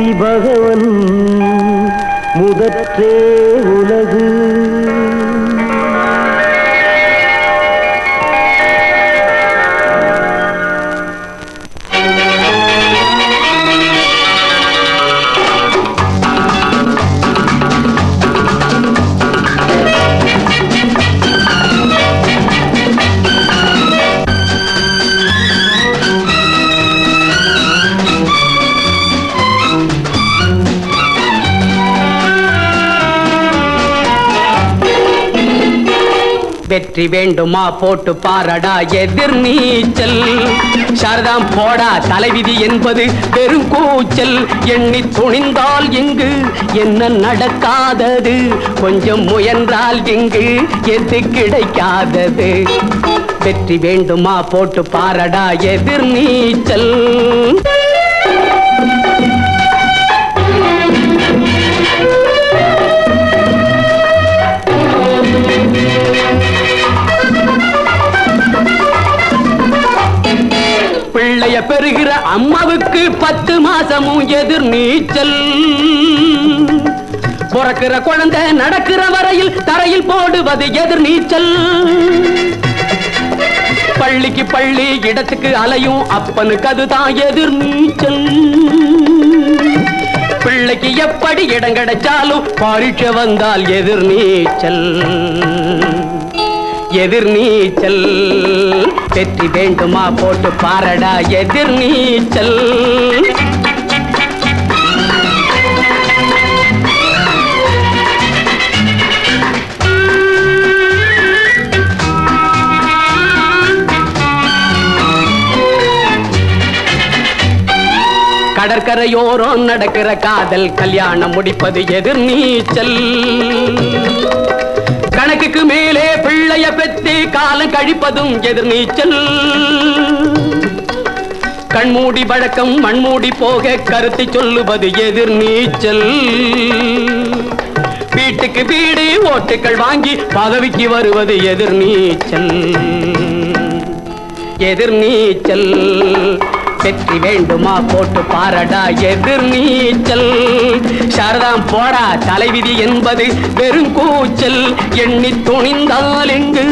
ஆதிபகவன் முதற்றே உலகு. வெற்றி வேண்டுமா போட்டு பாரடா எதிர் நீச்சல். சாரதாம் போடா தலைவிதி என்பது பெரும் கூச்சல். எண்ணி துணிந்தால் இங்கு என்ன நடக்காதது, கொஞ்சம் முயன்றால் இங்கு எது கிடைக்காதது. வெற்றி வேண்டுமா போட்டு பாரடா எதிர் நீச்சல். பிள்ளைய பெறுகிற அம்மாவுக்கு 10 மாசமும் எதிர் நீச்சல். பிறக்கிற குழந்தை நடக்கிற வரையில் தரையில் போடுவது எதிர் நீச்சல். பள்ளிக்கு பள்ளி இடத்துக்கு அலையும் அப்பனுக்கு அதுதான் எதிர் நீச்சல். பிள்ளைக்கு எப்படி இடம் கிடைச்சாலும் பரீட்சை வந்தால் எதிர் நீச்சல். எதிர் நீச்சல். வெற்றி வேண்டுமா போட்டு பாரடா எதிர் நீச்சல். கடற்கரையோரம் நடக்கிற காதல் கல்யாணம் முடிப்பது எதிர் நீச்சல். கணக்குக்கு மேலே பிள்ளைய பெற்று காலம் கழிப்பதும் எதிர் நீச்சல். கண்மூடி வழக்கம் மண்மூடி போக கருத்தை சொல்லுவது எதிர் நீச்சல். வீட்டுக்கு வீடு ஓட்டுக்கள் வாங்கி பதவிக்கு வருவது எதிர் நீச்சல். எதிர் நீச்சல். வெற்றி வேண்டுமா போட்டு பாரடா எதிர் நீச்சல். சாரதாம் போடா தலைவிதி என்பது வெறும் கூச்சல். எண்ணி துணிந்தால் இங்கு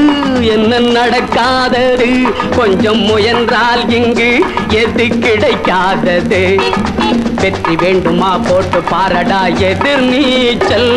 என்ன நடக்காதது, கொஞ்சம் முயன்றால் இங்கு எது கிடைக்காதது. வெற்றி வேண்டுமா போட்டு பாரடா எதிர் நீச்சல்.